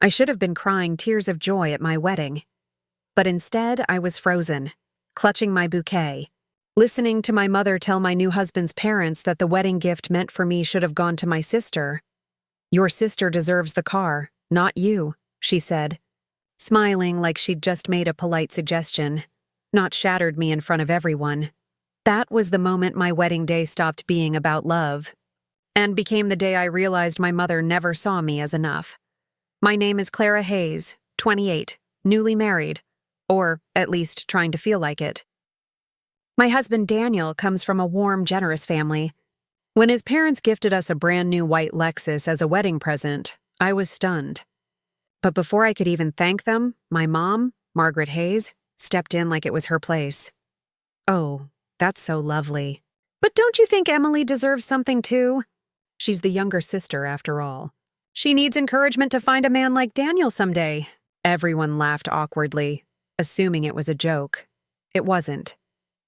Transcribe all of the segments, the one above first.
I should have been crying tears of joy at my wedding. But instead, I was frozen, clutching my bouquet, listening to my mother tell my new husband's parents that the wedding gift meant for me should have gone to my sister. "Your sister deserves the car, not you," she said, smiling like she'd just made a polite suggestion, not shattered me in front of everyone. That was the moment my wedding day stopped being about love, and became the day I realized my mother never saw me as enough. My name is Clara Hayes, 28, newly married, or at least trying to feel like it. My husband Daniel comes from a warm, generous family. When his parents gifted us a brand new white Lexus as a wedding present, I was stunned. But before I could even thank them, my mom, Margaret Hayes, stepped in like it was her place. "Oh, that's so lovely. But don't you think Emily deserves something too? She's the younger sister, after all. She needs encouragement to find a man like Daniel someday." Everyone laughed awkwardly, assuming it was a joke. It wasn't.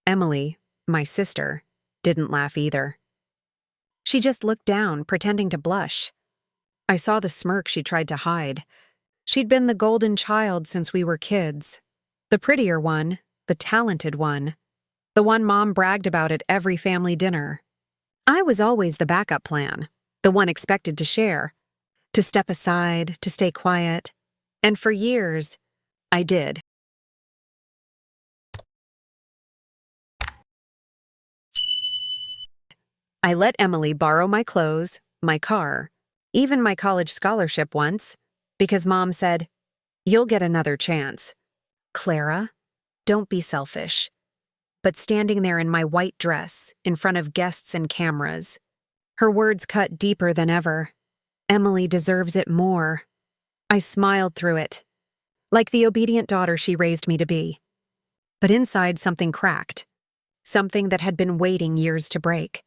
Emily, my sister, didn't laugh either. She just looked down, pretending to blush. I saw the smirk she tried to hide. She'd been the golden child since we were kids. The prettier one, the talented one. The one Mom bragged about at every family dinner. I was always the backup plan, the one expected to share, to step aside, to stay quiet. And for years, I did. I let Emily borrow my clothes, my car, even my college scholarship once, because Mom said, "You'll get another chance. Clara, don't be selfish." But standing there in my white dress, in front of guests and cameras, her words cut deeper than ever. Emily deserves it more. I smiled through it, like the obedient daughter she raised me to be. But inside something cracked, something that had been waiting years to break.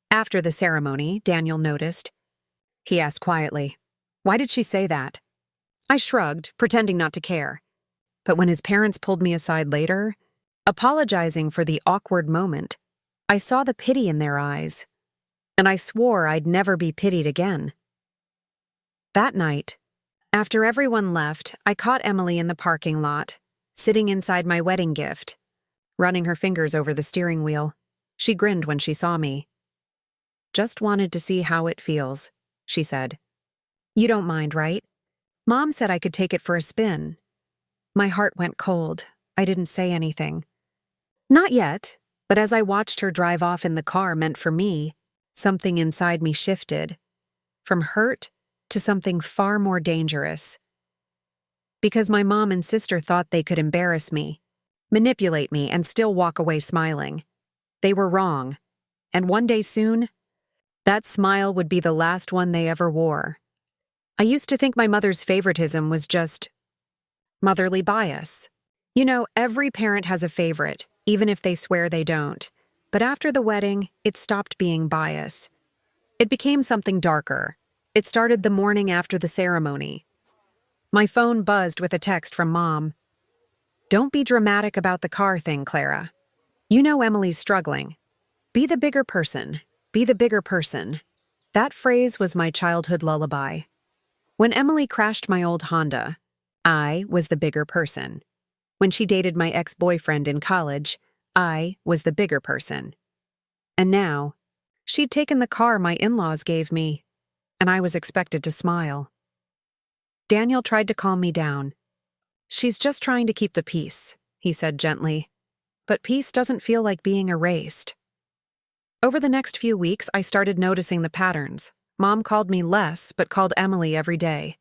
After the ceremony, Daniel noticed. He asked quietly, "Why did she say that?" I shrugged, pretending not to care. But when his parents pulled me aside later, apologizing for the awkward moment, I saw the pity in their eyes, and I swore I'd never be pitied again. That night, after everyone left, I caught Emily in the parking lot, sitting inside my wedding gift, running her fingers over the steering wheel. She grinned when she saw me. "Just wanted to see how it feels," she said. "You don't mind, right?" Mom said I could take it for a spin. My heart went cold. I didn't say anything. Not yet, but as I watched her drive off in the car meant for me, something inside me shifted, from hurt to something far more dangerous. Because my mom and sister thought they could embarrass me, manipulate me, and still walk away smiling. They were wrong, and one day soon, that smile would be the last one they ever wore. I used to think my mother's favoritism was just motherly bias. You know, every parent has a favorite, even if they swear they don't. But after the wedding, it stopped being bias. It became something darker. It started the morning after the ceremony. My phone buzzed with a text from Mom. "Don't be dramatic about the car thing, Clara. You know Emily's struggling. Be the bigger person. Be the bigger person." That phrase was my childhood lullaby. When Emily crashed my old Honda, I was the bigger person. When she dated my ex-boyfriend in college, I was the bigger person. And now, she'd taken the car my in-laws gave me, and I was expected to smile. Daniel tried to calm me down. "She's just trying to keep the peace," he said gently. But peace doesn't feel like being erased. Over the next few weeks, I started noticing the patterns. Mom called me less, but called Emily every day.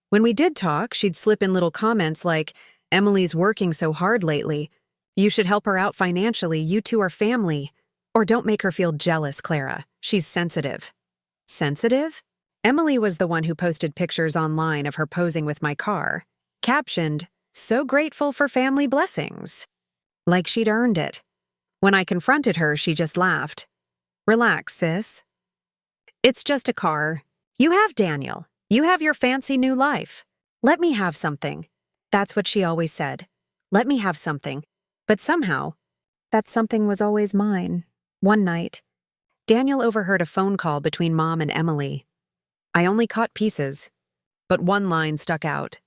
When we did talk, she'd slip in little comments like, "Emily's working so hard lately. You should help her out financially. You two are family." Or, "Don't make her feel jealous, Clara. She's sensitive." Sensitive? Emily was the one who posted pictures online of her posing with my car, captioned, "So grateful for family blessings." Like she'd earned it. When I confronted her, she just laughed. "Relax, sis. It's just a car. You have Daniel. You have your fancy new life. Let me have something." That's what she always said. Let me have something. But somehow, that something was always mine. One night, Daniel overheard a phone call between Mom and Emily. I only caught pieces. But one line stuck out.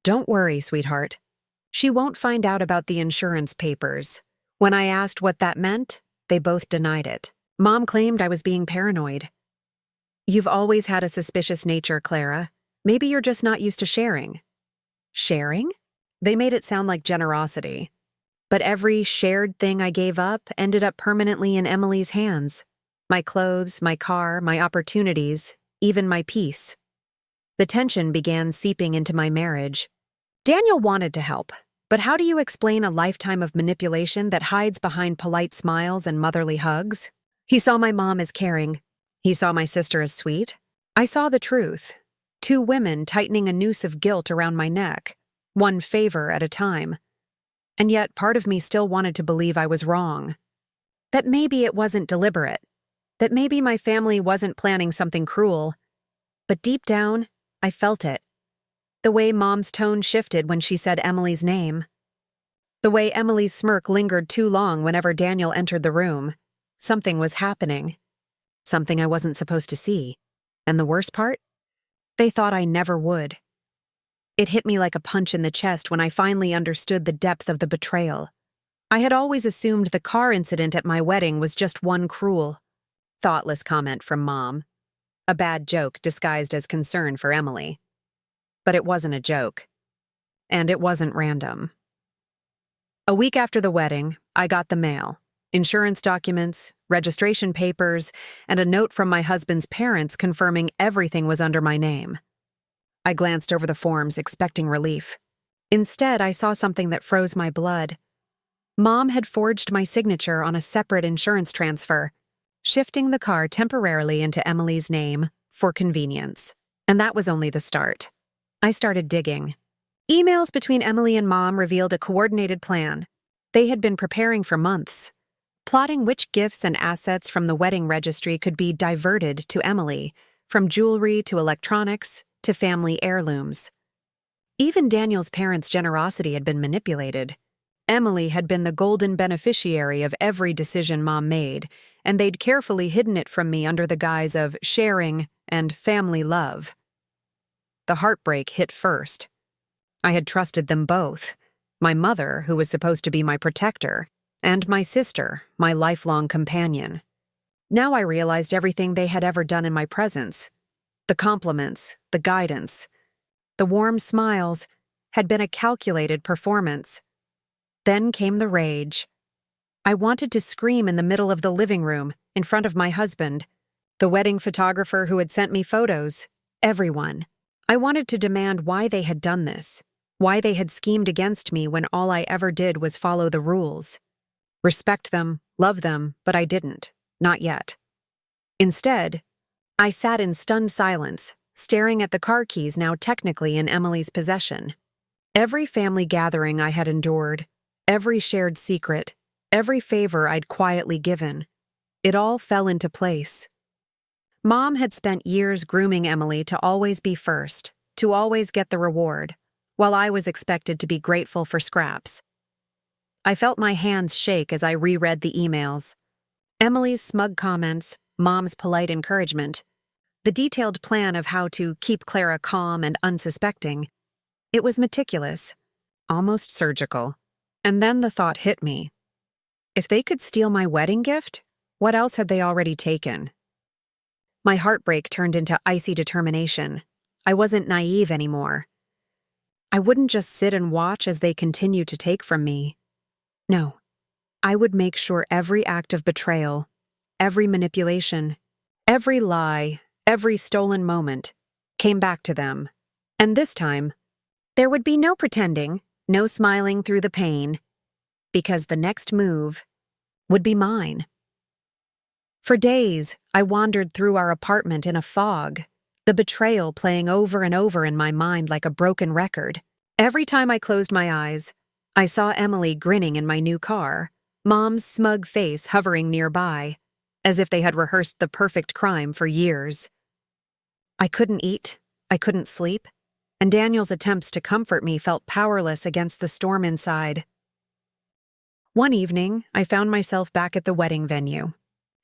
"Don't worry, sweetheart. She won't find out about the insurance papers." When I asked what that meant, they both denied it. Mom claimed I was being paranoid. "You've always had a suspicious nature, Clara. Maybe you're just not used to sharing." Sharing? They made it sound like generosity. But every shared thing I gave up ended up permanently in Emily's hands. My clothes, my car, my opportunities, even my peace. The tension began seeping into my marriage. Daniel wanted to help, but how do you explain a lifetime of manipulation that hides behind polite smiles and motherly hugs? He saw my mom as caring. He saw my sister as sweet. I saw the truth. Two women tightening a noose of guilt around my neck, one favor at a time. And yet part of me still wanted to believe I was wrong. That maybe it wasn't deliberate. That maybe my family wasn't planning something cruel. But deep down, I felt it. The way Mom's tone shifted when she said Emily's name. The way Emily's smirk lingered too long whenever Daniel entered the room. Something was happening. Something I wasn't supposed to see. And the worst part? They thought I never would. It hit me like a punch in the chest when I finally understood the depth of the betrayal. I had always assumed the car incident at my wedding was just one cruel, thoughtless comment from Mom. A bad joke disguised as concern for Emily. But it wasn't a joke. And it wasn't random. A week after the wedding, I got the mail. Insurance documents, registration papers, and a note from my husband's parents confirming everything was under my name. I glanced over the forms, expecting relief. Instead, I saw something that froze my blood. Mom had forged my signature on a separate insurance transfer, shifting the car temporarily into Emily's name for convenience. And that was only the start. I started digging. Emails between Emily and Mom revealed a coordinated plan. They had been preparing for months, plotting which gifts and assets from the wedding registry could be diverted to Emily, from jewelry to electronics to family heirlooms. Even Daniel's parents' generosity had been manipulated. Emily had been the golden beneficiary of every decision Mom made, and they'd carefully hidden it from me under the guise of sharing and family love. The heartbreak hit first. I had trusted them both, my mother, who was supposed to be my protector, and my sister, my lifelong companion. Now I realized everything they had ever done in my presence. The compliments, the guidance, the warm smiles had been a calculated performance. Then came the rage. I wanted to scream in the middle of the living room, in front of my husband, the wedding photographer who had sent me photos, everyone. I wanted to demand why they had done this, why they had schemed against me when all I ever did was follow the rules. Respect them, love them, but I didn't, not yet. Instead, I sat in stunned silence, staring at the car keys now technically in Emily's possession. Every family gathering I had endured, every shared secret, every favor I'd quietly given, it all fell into place. Mom had spent years grooming Emily to always be first, to always get the reward, while I was expected to be grateful for scraps. I felt my hands shake as I reread the emails. Emily's smug comments, Mom's polite encouragement, the detailed plan of how to keep Clara calm and unsuspecting. It was meticulous, almost surgical. And then the thought hit me. If they could steal my wedding gift, what else had they already taken? My heartbreak turned into icy determination. I wasn't naive anymore. I wouldn't just sit and watch as they continued to take from me. No, I would make sure every act of betrayal, every manipulation, every lie, every stolen moment came back to them. And this time, there would be no pretending, no smiling through the pain, because the next move would be mine. For days, I wandered through our apartment in a fog, the betrayal playing over and over in my mind like a broken record. Every time I closed my eyes, I saw Emily grinning in my new car, Mom's smug face hovering nearby, as if they had rehearsed the perfect crime for years. I couldn't eat, I couldn't sleep, and Daniel's attempts to comfort me felt powerless against the storm inside. One evening, I found myself back at the wedding venue.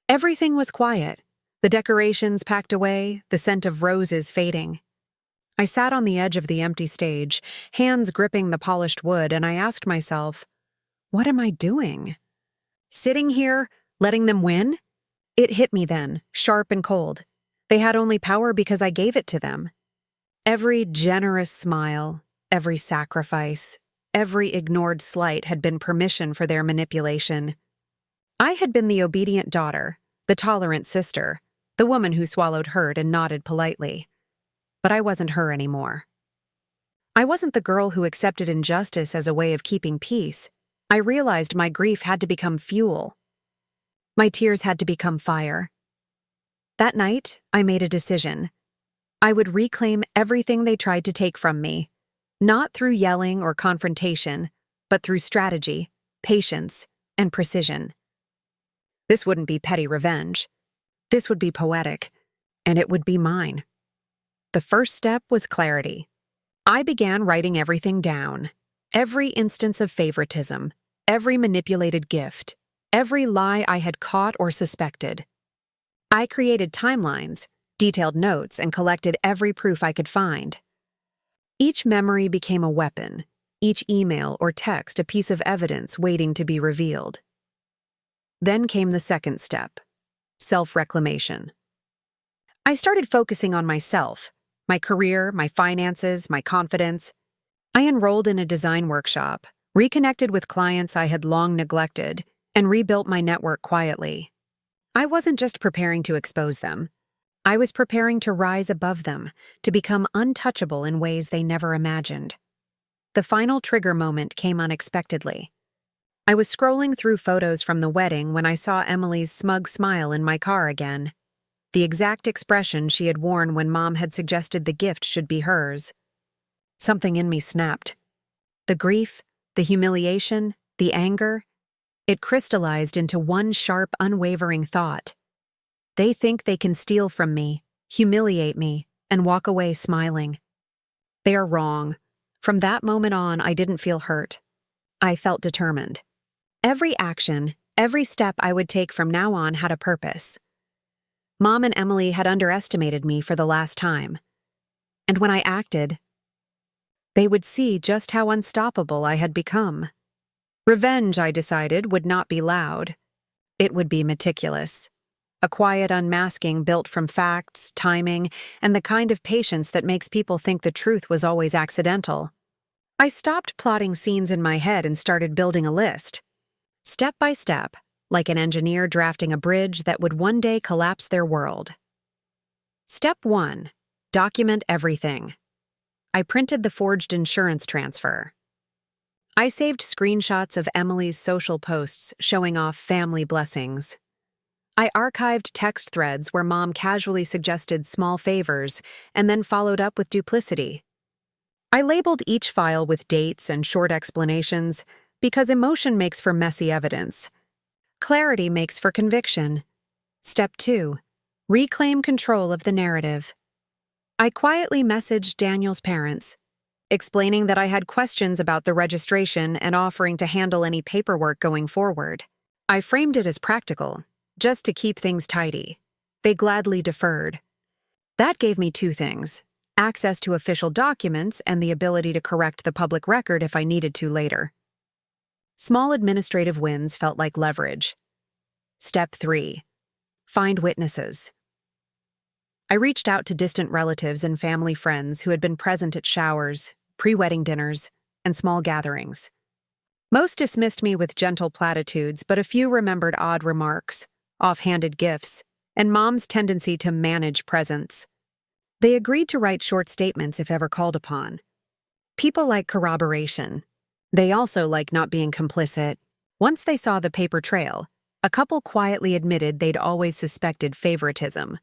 Everything was quiet, the decorations packed away, the scent of roses fading. I sat on the edge of the empty stage, hands gripping the polished wood, and I asked myself, what am I doing? Sitting here, letting them win? It hit me then, sharp and cold. They had only power because I gave it to them. Every generous smile, every sacrifice, every ignored slight had been permission for their manipulation. I had been the obedient daughter, the tolerant sister, the woman who swallowed hurt and nodded politely. But I wasn't her anymore. I wasn't the girl who accepted injustice as a way of keeping peace. I realized my grief had to become fuel. My tears had to become fire. That night, I made a decision. I would reclaim everything they tried to take from me, not through yelling or confrontation, but through strategy, patience, and precision. This wouldn't be petty revenge. This would be poetic, and it would be mine. The first step was clarity. I began writing everything down. Every instance of favoritism, every manipulated gift, every lie I had caught or suspected. I created timelines, detailed notes, and collected every proof I could find. Each memory became a weapon, each email or text a piece of evidence waiting to be revealed. Then came the second step, self-reclamation. I started focusing on myself, my career, my finances, my confidence. I enrolled in a design workshop, reconnected with clients I had long neglected, and rebuilt my network quietly. I wasn't just preparing to expose them. I was preparing to rise above them, to become untouchable in ways they never imagined. The final trigger moment came unexpectedly. I was scrolling through photos from the wedding when I saw Emily's smug smile in my car again. The exact expression she had worn when Mom had suggested the gift should be hers. Something in me snapped. The grief, the humiliation, the anger, it crystallized into one sharp, unwavering thought. They think they can steal from me, humiliate me, and walk away smiling. They are wrong. From that moment on, I didn't feel hurt. I felt determined. Every action, every step I would take from now on had a purpose. Mom and Emily had underestimated me for the last time. And when I acted, they would see just how unstoppable I had become. Revenge, I decided, would not be loud. It would be meticulous. A quiet unmasking built from facts, timing, and the kind of patience that makes people think the truth was always accidental. I stopped plotting scenes in my head and started building a list. Step by step, like an engineer drafting a bridge that would one day collapse their world. Step 1. Document everything. I printed the forged insurance transfer. I saved screenshots of Emily's social posts showing off family blessings. I archived text threads where Mom casually suggested small favors and then followed up with duplicity. I labeled each file with dates and short explanations because emotion makes for messy evidence. Clarity makes for conviction. Step 2. Reclaim control of the narrative. I quietly messaged Daniel's parents, explaining that I had questions about the registration and offering to handle any paperwork going forward. I framed it as practical, just to keep things tidy. They gladly deferred. That gave me two things: access to official documents and the ability to correct the public record if I needed to later. Small administrative wins felt like leverage. Step 3. Find witnesses. I reached out to distant relatives and family friends who had been present at showers, pre-wedding dinners, and small gatherings. Most dismissed me with gentle platitudes, but a few remembered odd remarks, off-handed gifts, and Mom's tendency to manage presents. They agreed to write short statements if ever called upon. People like corroboration. They also like not being complicit. Once they saw the paper trail, a couple quietly admitted they'd always suspected favoritism.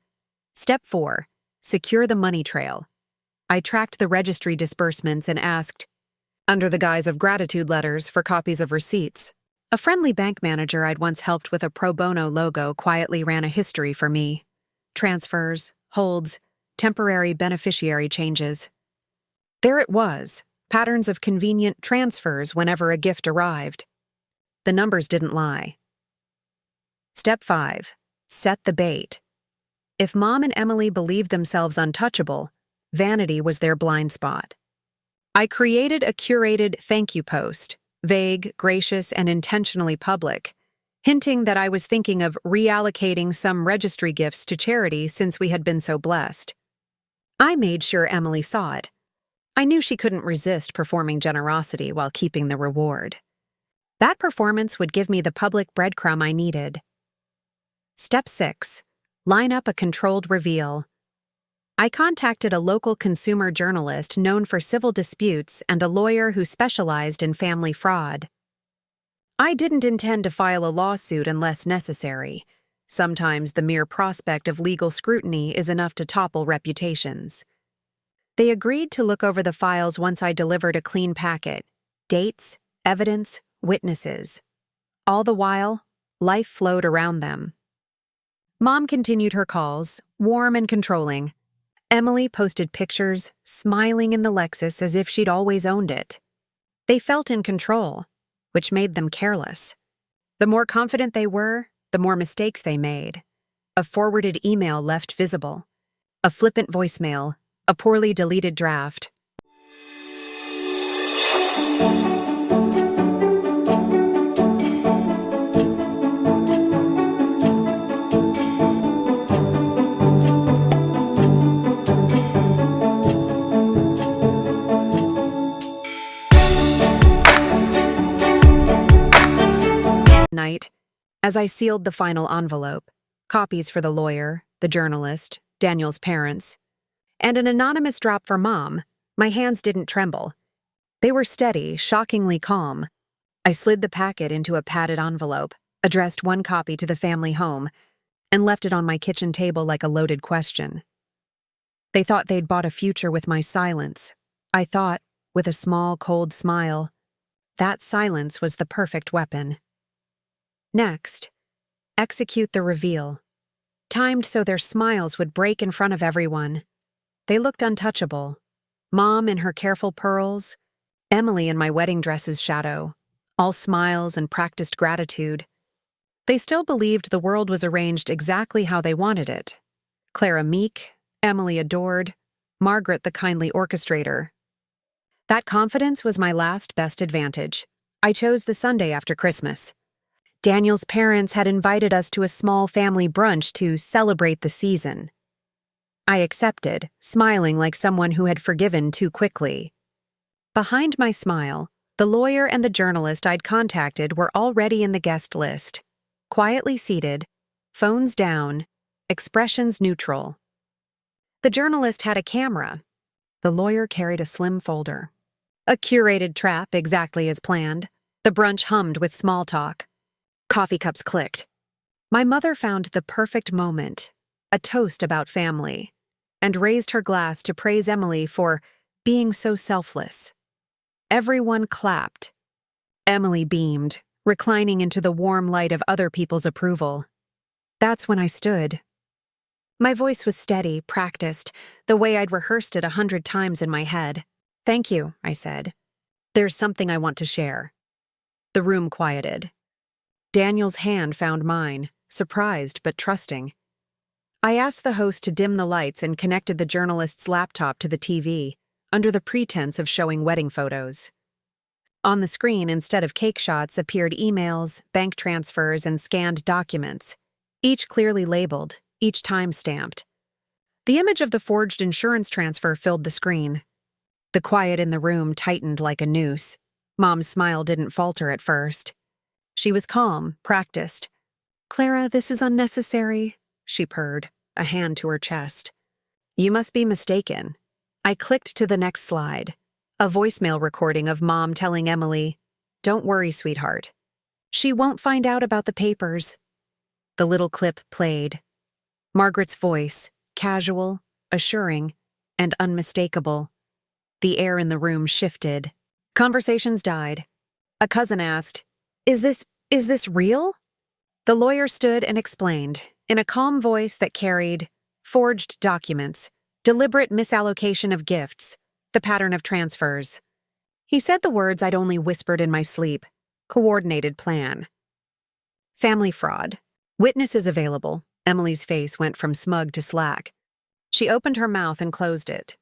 Step 4. Secure the money trail. I tracked the registry disbursements and asked, under the guise of gratitude letters, for copies of receipts. A friendly bank manager I'd once helped with a pro bono logo quietly ran a history for me. Transfers, holds, temporary beneficiary changes. There it was, patterns of convenient transfers whenever a gift arrived. The numbers didn't lie. Step 5. Set the bait. If Mom and Emily believed themselves untouchable, vanity was their blind spot. I created a curated thank you post, vague, gracious, and intentionally public, hinting that I was thinking of reallocating some registry gifts to charity since we had been so blessed. I made sure Emily saw it. I knew she couldn't resist performing generosity while keeping the reward. That performance would give me the public breadcrumb I needed. Step 6. Line up a controlled reveal. I contacted a local consumer journalist known for civil disputes and a lawyer who specialized in family fraud. I didn't intend to file a lawsuit unless necessary. Sometimes the mere prospect of legal scrutiny is enough to topple reputations. They agreed to look over the files once I delivered a clean packet: dates, evidence, witnesses. All the while, life flowed around them. Mom continued her calls, warm and controlling. Emily posted pictures, smiling in the Lexus as if she'd always owned it. They felt in control, which made them careless. The more confident they were, the more mistakes they made. A forwarded email left visible. A flippant voicemail. A poorly deleted draft. Night, as I sealed the final envelope, copies for the lawyer, the journalist, Daniel's parents, and an anonymous drop for Mom, my hands didn't tremble. They were steady, shockingly calm. I slid the packet into a padded envelope, addressed one copy to the family home, and left it on my kitchen table like a loaded question. They thought they'd bought a future with my silence. I thought, with a small, cold smile, that silence was the perfect weapon. Next, execute the reveal. Timed so their smiles would break in front of everyone. They looked untouchable. Mom in her careful pearls, Emily in my wedding dress's shadow, all smiles and practiced gratitude. They still believed the world was arranged exactly how they wanted it. Clara meek, Emily adored, Margaret the kindly orchestrator. That confidence was my last best advantage. I chose the Sunday after Christmas. Daniel's parents had invited us to a small family brunch to celebrate the season. I accepted, smiling like someone who had forgiven too quickly. Behind my smile, the lawyer and the journalist I'd contacted were already in the guest list, quietly seated, phones down, expressions neutral. The journalist had a camera. The lawyer carried a slim folder. A curated trap exactly as planned. The brunch hummed with small talk. Coffee cups clicked. My mother found the perfect moment, a toast about family, and raised her glass to praise Emily for being so selfless. Everyone clapped. Emily beamed, reclining into the warm light of other people's approval. That's when I stood. My voice was steady, practiced, the way I'd rehearsed it 100 times in my head. "Thank you," I said. "There's something I want to share." The room quieted. Daniel's hand found mine, surprised but trusting. I asked the host to dim the lights and connected the journalist's laptop to the TV, under the pretense of showing wedding photos. On the screen, instead of cake shots, appeared emails, bank transfers, and scanned documents, each clearly labeled, each time-stamped. The image of the forged insurance transfer filled the screen. The quiet in the room tightened like a noose. Mom's smile didn't falter at first. She was calm, practiced. "Clara, this is unnecessary," she purred, a hand to her chest. "You must be mistaken." I clicked to the next slide, a voicemail recording of Mom telling Emily, "Don't worry, sweetheart. She won't find out about the papers." The little clip played. Margaret's voice, casual, assuring, and unmistakable. The air in the room shifted. Conversations died. A cousin asked, Is this real?" The lawyer stood and explained, in a calm voice that carried forged documents, deliberate misallocation of gifts, the pattern of transfers. He said the words I'd only whispered in my sleep. Coordinated plan. Family fraud. Witnesses available. Emily's face went from smug to slack. She opened her mouth and closed it.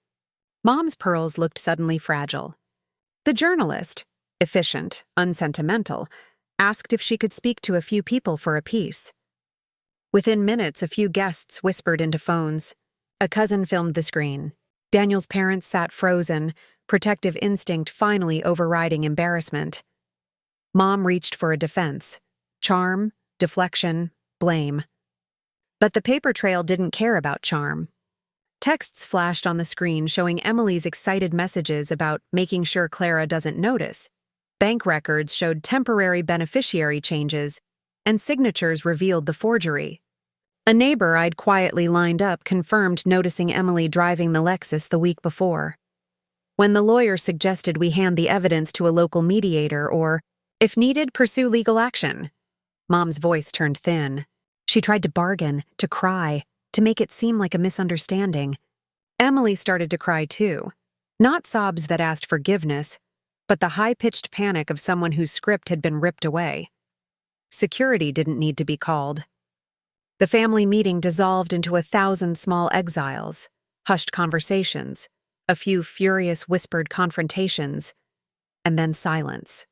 Mom's pearls looked suddenly fragile. The journalist, efficient, unsentimental, asked if she could speak to a few people for a piece. Within minutes, a few guests whispered into phones. A cousin filmed the screen. Daniel's parents sat frozen, protective instinct finally overriding embarrassment. Mom reached for a defense. Charm, deflection, blame. But the paper trail didn't care about charm. Texts flashed on the screen showing Emily's excited messages about making sure Clara doesn't notice. Bank records showed temporary beneficiary changes, and signatures revealed the forgery. A neighbor I'd quietly lined up confirmed noticing Emily driving the Lexus the week before. When the lawyer suggested we hand the evidence to a local mediator or, if needed, pursue legal action, Mom's voice turned thin. She tried to bargain, to cry, to make it seem like a misunderstanding. Emily started to cry too. Not sobs that asked forgiveness, but the high-pitched panic of someone whose script had been ripped away. Security didn't need to be called. The family meeting dissolved into 1,000 small exiles, hushed conversations, a few furious whispered confrontations, and then silence.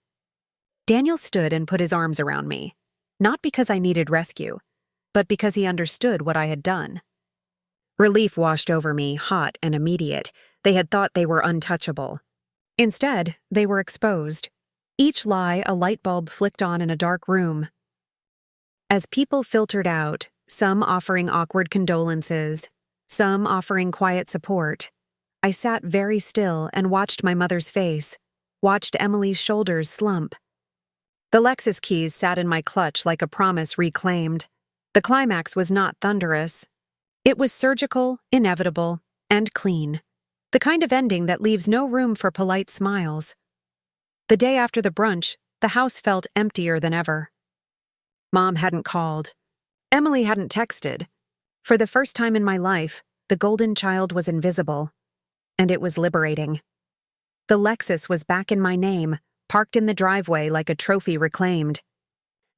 Daniel stood and put his arms around me, not because I needed rescue, but because he understood what I had done. Relief washed over me, hot and immediate. They had thought they were untouchable. Instead, they were exposed. Each lie a light bulb flicked on in a dark room. As people filtered out, some offering awkward condolences, some offering quiet support, I sat very still and watched my mother's face, watched Emily's shoulders slump. The Lexus keys sat in my clutch like a promise reclaimed. The climax was not thunderous. It was surgical, inevitable, and clean. The kind of ending that leaves no room for polite smiles. The day after the brunch, the house felt emptier than ever. Mom hadn't called. Emily hadn't texted. For the first time in my life, the golden child was invisible. And it was liberating. The Lexus was back in my name, parked in the driveway like a trophy reclaimed.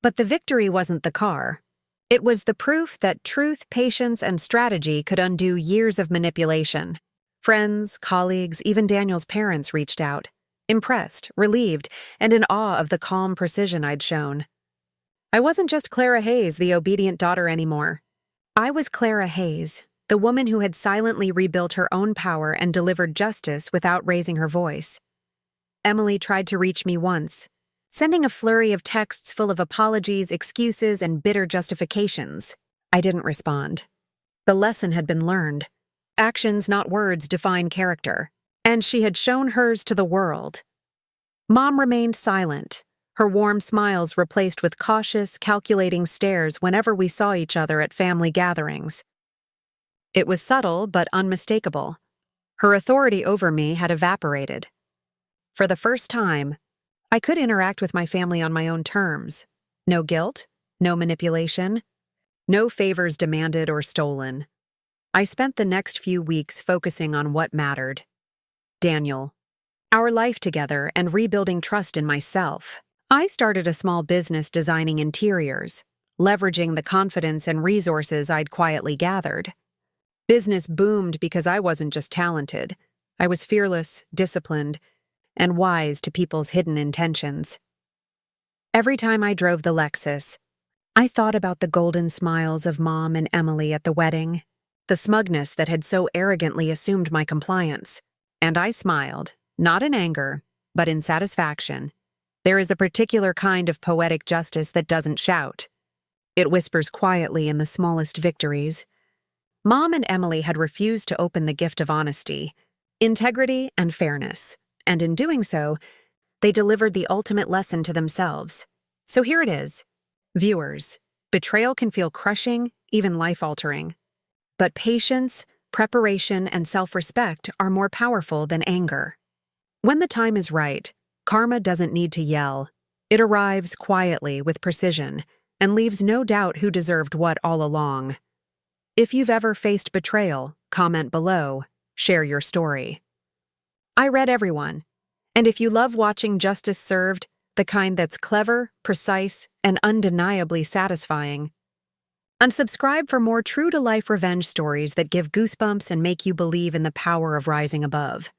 But the victory wasn't the car. It was the proof that truth, patience, and strategy could undo years of manipulation. Friends, colleagues, even Daniel's parents reached out, impressed, relieved, and in awe of the calm precision I'd shown. I wasn't just Clara Hayes, the obedient daughter anymore. I was Clara Hayes, the woman who had silently rebuilt her own power and delivered justice without raising her voice. Emily tried to reach me once, sending a flurry of texts full of apologies, excuses, and bitter justifications. I didn't respond. The lesson had been learned. Actions, not words, define character, and she had shown hers to the world. Mom remained silent, her warm smiles replaced with cautious, calculating stares whenever we saw each other at family gatherings. It was subtle but unmistakable. Her authority over me had evaporated. For the first time, I could interact with my family on my own terms. No guilt, no manipulation, no favors demanded or stolen. I spent the next few weeks focusing on what mattered. Daniel, our life together, and rebuilding trust in myself. I started a small business designing interiors, leveraging the confidence and resources I'd quietly gathered. Business boomed because I wasn't just talented. I was fearless, disciplined, and wise to people's hidden intentions. Every time I drove the Lexus, I thought about the golden smiles of Mom and Emily at the wedding, the smugness that had so arrogantly assumed my compliance. And I smiled, not in anger, but in satisfaction. There is a particular kind of poetic justice that doesn't shout. It whispers quietly in the smallest victories. Mom and Emily had refused to open the gift of honesty, integrity, and fairness. And in doing so, they delivered the ultimate lesson to themselves. So here it is. Viewers, betrayal can feel crushing, even life-altering. But patience, preparation, and self-respect are more powerful than anger. When the time is right, karma doesn't need to yell. It arrives quietly with precision and leaves no doubt who deserved what all along. If you've ever faced betrayal, comment below, share your story. I read everyone, and if you love watching justice served, the kind that's clever, precise, and undeniably satisfying, Unsubscribe for more true-to-life revenge stories that give goosebumps and make you believe in the power of rising above.